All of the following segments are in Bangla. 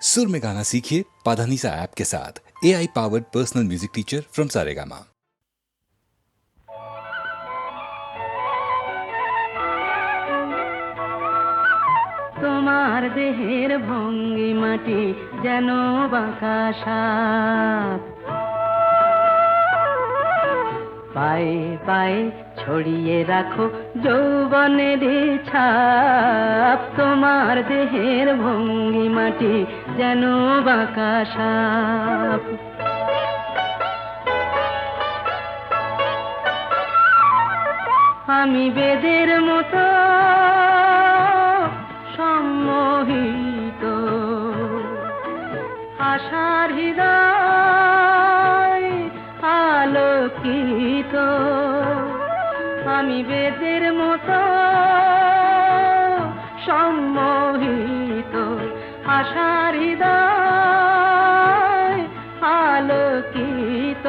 सुर में गाना सीखिए पाधानीसा ऐप के साथ। AI powered personal music teacher from Saregama. তোমার দেহের ভঙ্গিমাটি যেন বাঁকা সাপ, পায়ে পায়ে ছড়িয়ে রাখো যৌবনের ছাপ। তোমার দেহের ভঙ্গিমাটি যেন বাঁকা সাপ। আমি বেদের মতো সম্মোহিত, আশার হৃদয় আলোকিত। আমি বেদের মতো সম্মোহিত, আশার হৃদয় আলোকিত।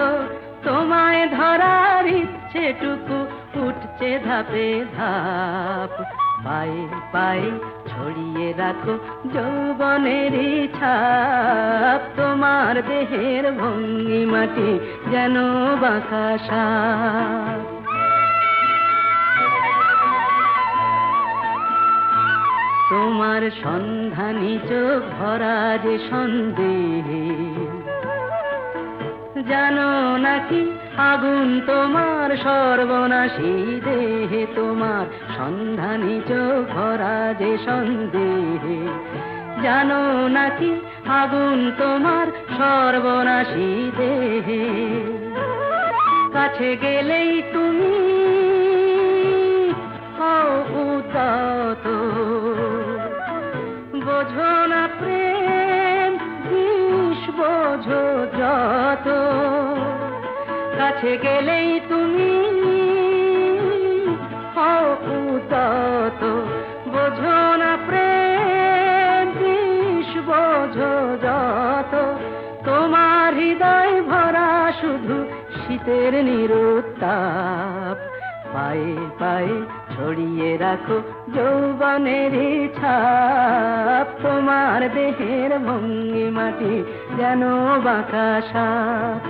তোমায় ধরার ইচ্ছেটুকু উঠছে ধাপে ধাপ, পায়ে পায়ে ছড়িয়ে রাখো যৌবনের ছাপ। তোমার দেহের ভঙ্গিমাটি যেন বাঁকা সাপ। তোমার সন্ধানী চোখ ভরা যে সন্দেহে, জানো নাকি আগুন তোমার সর্বনাশী দেহে। তোমার সন্ধানী চোখ ভরা যে সন্দেহে, জানো নাকি আগুন তোমার সর্বনাশী দেহে। কাছে গেলেই তুমি উদাত, বোঝো না প্রেম বিষ, বোঝো যত। কাছে গেলেই তুমি উদাত, বোঝো না প্রেম বিষ, বোঝো যত। তোমার হৃদয় ভরা শুধু শীতের নিরুত্তাপ, পায়ে পায়ে ছড়িয়ে রাখো যৌবনের ছাপ। তোমার দেহের ভঙ্গিমাটি যেন বাঁকা সাপ,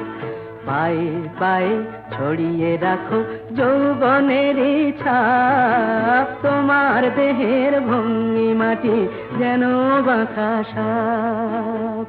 পায়ে পায়ে ছড়িয়ে রাখো যৌবনের ছাপ। তোমার দেহের ভঙ্গিমাটি যেন বাঁকা সাপ।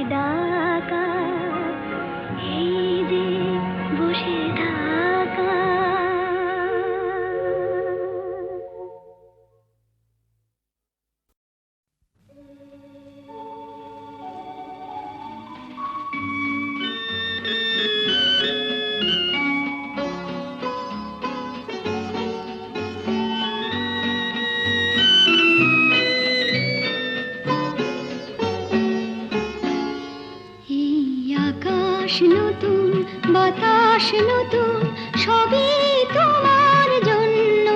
ডাকা, এই যে বসে থাকা। এই আকাশ নতুন, বাতাস নতুন, সবই তোমার জন্য।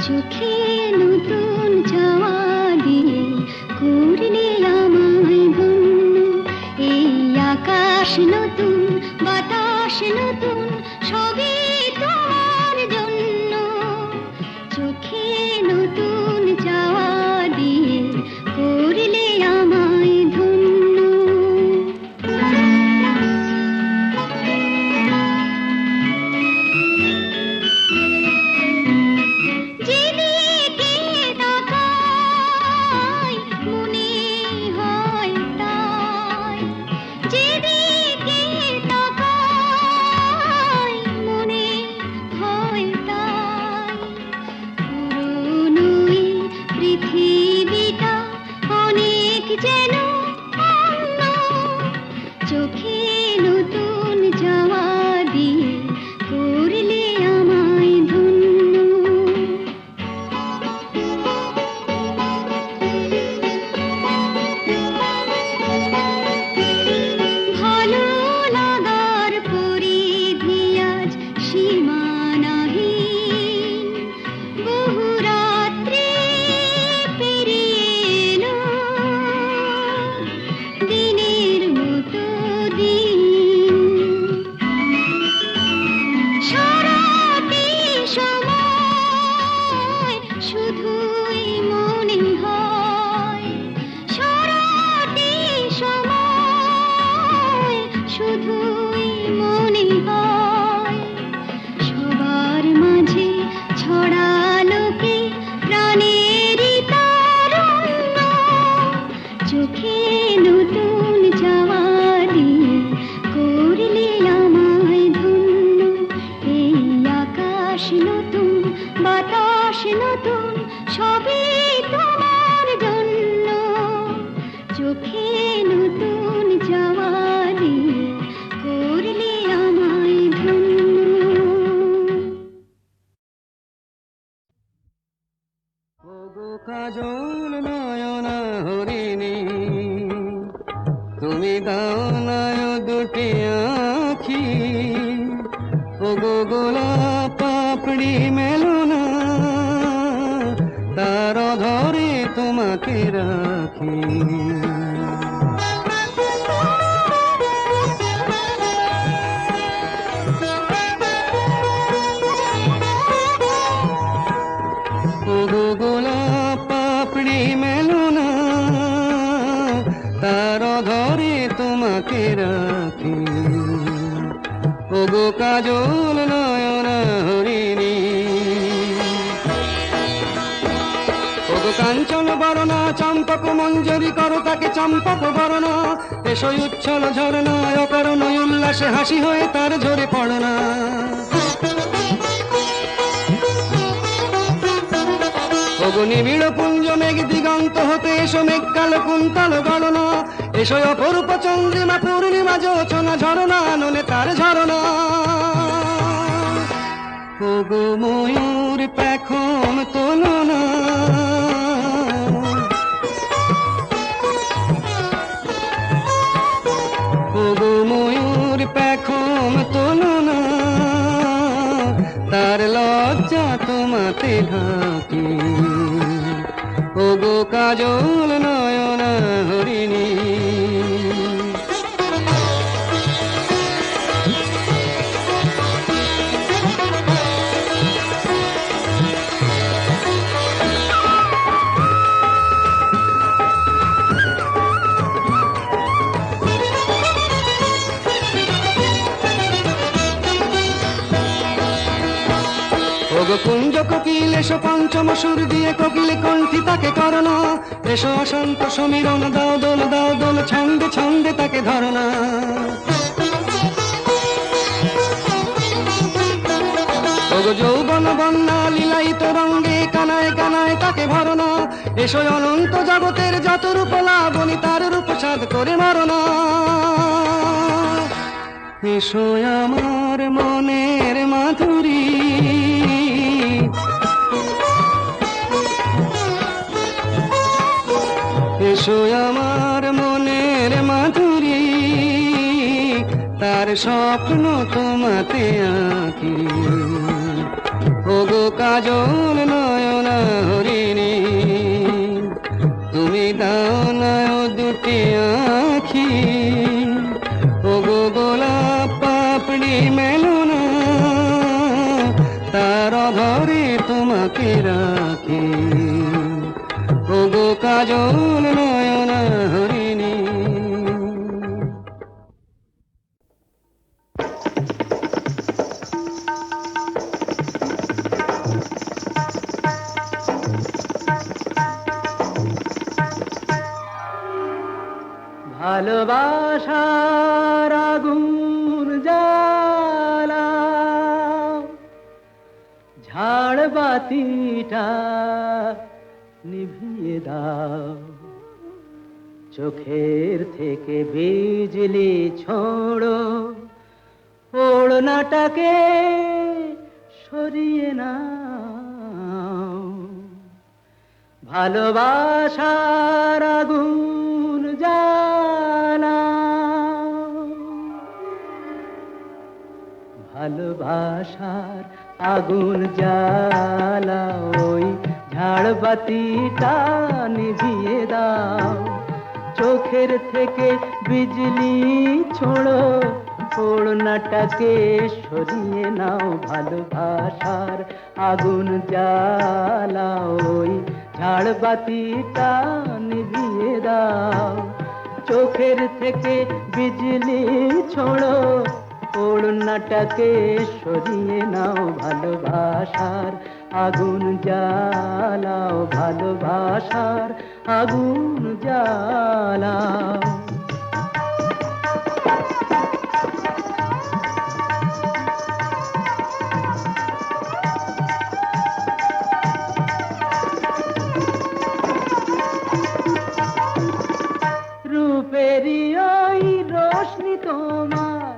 চোখে নতুন চাওয়া দিয়ে করলে আমায় ধন্য। এই আকাশ নতুন, বাতাস নতুন, সবই তোমার জন্য। চোখে নতুন চাওয়া দিয়ে করলে আমায় ধন্য। যেদিকে তাকাই মনে হয় তাই, যেদিকে তাকাই মনে হয় তাই। পুরনো এই পৃথিবীটা অনেক যেন অন্য। চোখে নতুন চাওয়া দিয়ে করলে আমায় ধন্য। ভালো লাগার পরিধি আজ সীমানাহীন। বহু রাত্রি পেরিয়ে এলো, দিনের মতো দিন। সারাটি সময় শুধুই মনে হয়, সারাটি সময় শুধুই মনে হয়। সবার মাঝে ছড়ালো কি প্রাণেরই তারুণ্য। চোখে নতুন চাওয়া দিয়ে করলে আমায় ধন্য। এই আকাশ নতুন, বাতাস নতুন, সবই তোমার জন্য। চোখে নতুন চাওয়া দিয়ে করলে আমায় ধন্য। ওগো কাজল নয়না হরিণী, তুমি দাও নয় দুটি আখি। ওগো গোলাপ পাপড়ি মেলো না, তার ধরে তোমাকে রাখি। ওগো গোলাপ পাপড়ি মেলো না, তার ধরে তোমাকে রাখি। ওগো কাজল নয়না হরিণী, ওগো কাঞ্চন বরণা চম্পক মঞ্জরি করো তাকে চম্পক বরণা। এসো উচ্ছল ঝরনা অকারণ উল্লাসে হাসি হয়ে তার ঝরে পড়না। ওগো নিবিড় পুঞ্জ মেঘ দিগন্ত হতে এসো মেঘ কালো কুন্তল গণনা। এসো অপরূপ চন্দ্রিমা পূর্ণিমা যোচনা ঝরনা ননে তার ঝরনা। ওগো ময়ূর পেখম তোলো না, ওগো ময়ূর পেখম তোলো না, তার লজ্জা তোমাতে ঢাকি। ওগো কাজল নয়না হরিণী, ওগো কুঞ্জ কোকিল এসো পঞ্চম সুর দিয়ে কোকিলে কণ্ঠী তাকে করোনা, এসো অশান্ত সমীরণ দাও দোল ছন্দে ছন্দে তাকে ধরনা। ওগো যৌবন বন্যা লীলায়িত রঙ্গে কানায় কানায় তাকে ভরনা, এসো অনন্ত জগতের যত রূপ লাবণী তার রূপ সাধ করে মরনা। এসো আমার মনের মাধুরী, এসো আমার মনের মাধুরী, তার স্বপ্ন তোমাতে আঁকি। ওগো কাজল নয়না হরিণী, তুমি দাও না দুটি আঁখি। ওগো গোলাপ পাপড়ি মেলো না, তার অধরে তোমাকে রাখি। ওগো কাজল নয়না হরিণী। ভালোবাসার আগুন জ্বালা, ঝাড় বাতিটা নিভিয়ে দাও, চোখের থেকে বিজলি ছোড়ো, ওড়নাটাকে সরিয়ে নাও। ভালোবাসার আগুন জ্বালা, ভালোবাসার আগুন জ্বালা, ওই ঝাড়বাতিটা নিভিয়ে দাও, চোখের থেকে বিজলি ছোড়ো, ওড়নাটাকে সরিয়ে নাও। ভালোবাসার আগুন জ্বালা, ওই ঝাড়বাতিটা নিভিয়ে দাও, চোখের থেকে বিজলি ছোড়ো, ওড়নাটাকে সরিয়ে নাও। ভালোবাসার আগুন জ্বালাও, ভালোবাসার আগুন জ্বালাও। রূপেরই ওই রোশনি তোমার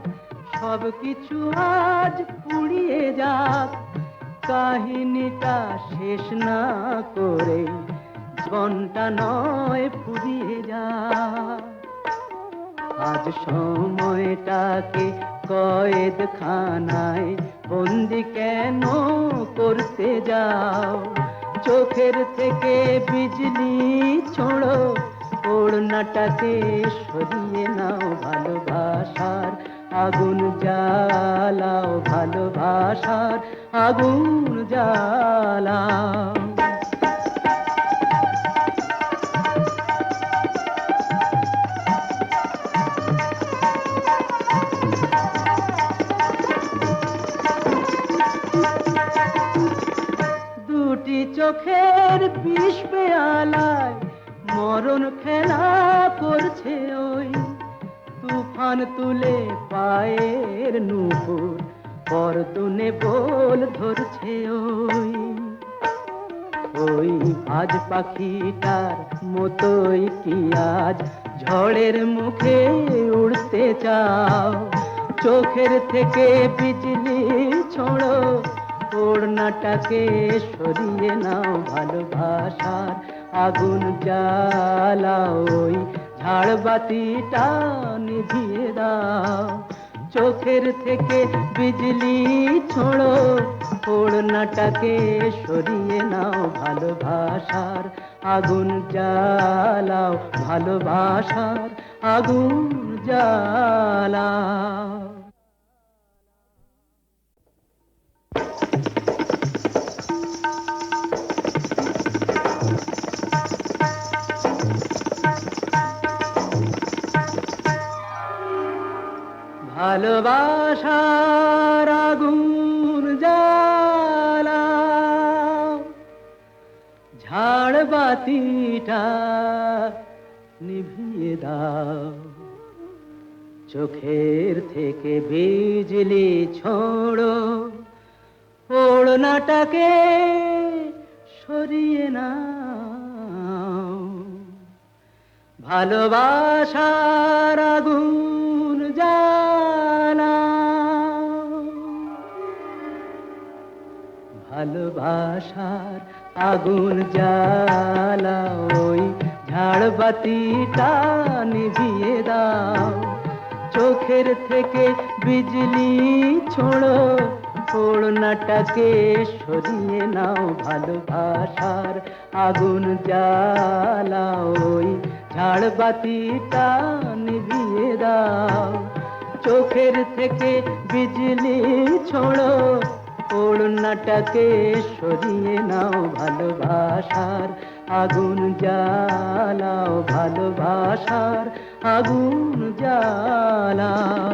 সব কিছু আজ পুড়িয়ে যাক, কাহিনীটা শেষ না করে জীবনটা নয় ফুরিয়ে যাক। আজ সময়টাকে কয়েদখানায় বন্দি কেন করতে যাও, চোখের থেকে বিজলি ছোড়ো, ওড়নাটাকে সরিয়ে নাও। ভালোবাসার আগুন জ্বালাও, ভালোবাসার আগুন জ্বালাও। দুটি চোখের বিষ পেয়ালায় মরণ খেলা করছে ওই, তুফান তুলে পায়ের নুপুর পরতুনে বল ধরছে ওই। ওই আজ পাখিটার মতোই কি আজ ঝড়ের মুখে উড়তে চাও, চোখের থেকে বিজলি ছোড়ো, ওড়নাটাকে সরিয়ে নাও। ভালোবাসার আগুন জ্বালাও, ওই ঝাড়বাতিটা নিভিয়ে দাও, চোখের থেকে বিজলি ছোড়ো, ওড়নাটাকে সরিয়ে নাও। ভালোবাসার আগুন জ্বালাও, ভালোবাসার আগুন জ্বালাও। ভালোবাসার আগুন জ্বালা, ঝাড়বাতিটা নিভিয়ে দাও, চোখের থেকে বিজলি ছোড়ো, ওড়নাটাকে সরিয়ে নাও, ভালোবাসার আগুন জ্বালাও, ভালোবাসার আগুন জ্বালাও, ওই ঝাড়বাতিটা নিভিয়ে দাও, চোখের থেকে বিজলি ছোড়ো, ওড়নাটাকে সরিয়ে নাও, ভালোবাসার আগুন জ্বালাও, ওই ঝাড়বাতিটা নিভিয়ে দাও, চোখের থেকে বিজলি ছোড়ো, ওড়নাটাকে সরিয়ে নাও, ভালোবাসার আগুন জ্বালাও, ভালোবাসার আগুন জ্বালাও।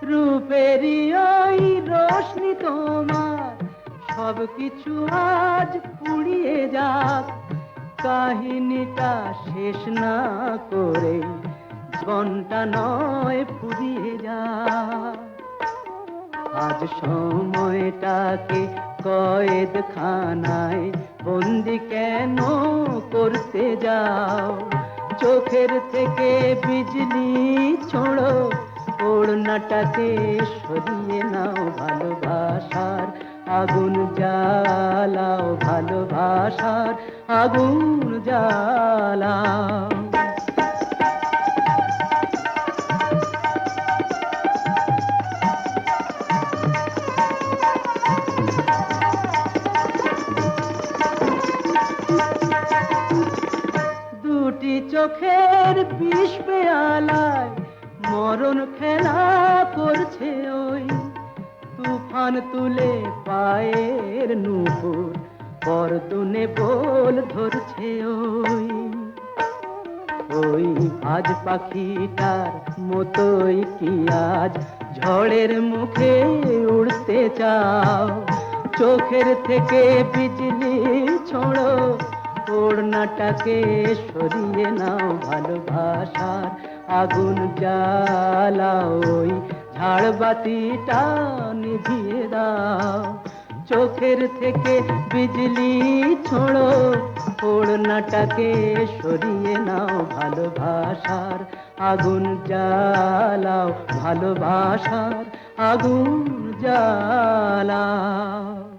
রূপেরই ওই রোশনি তোমার সব কিছু আজ পুড়িয়ে যাক, কাহিনীটা শেষ না করে জীবনটা নয় ফুরিয়ে যাক। আজ সময়টাকে কয়েদখানায় বন্দি কেন করতে যাও, চোখের থেকে বিজলি ছোড়ো, ওড়নাটাকে সরিয়ে নাও, ভালোবাসার আগুন জ্বালাও, ভালোবাসার আগুন জ্বালাও। দুটি চোখের বিষ পেয়ালায় মরণ খেলা করছে ওই, তুফান তুলে পায়ের নুপুর পরদুনে বল ধরছে ওই, ওই আজ পাখিটার মতোই কি আজ ঝড়ের মুখে উড়তে চাও, চোখের থেকে বিজলি ছোড়ো, ওড়নাটাকে সরিয়ে নাও, ভালোবাসার আগুন জ্বালাও, ওই ঝাড়বাতিটা নিভিয়ে দাও, চোখের থেকে বিজলি ছোড়ো, ওড়নাটাকে সরিয়ে নাও, ভালোবাসার আগুন জ্বালাও, ভালোবাসার আগুন জ্বালাও।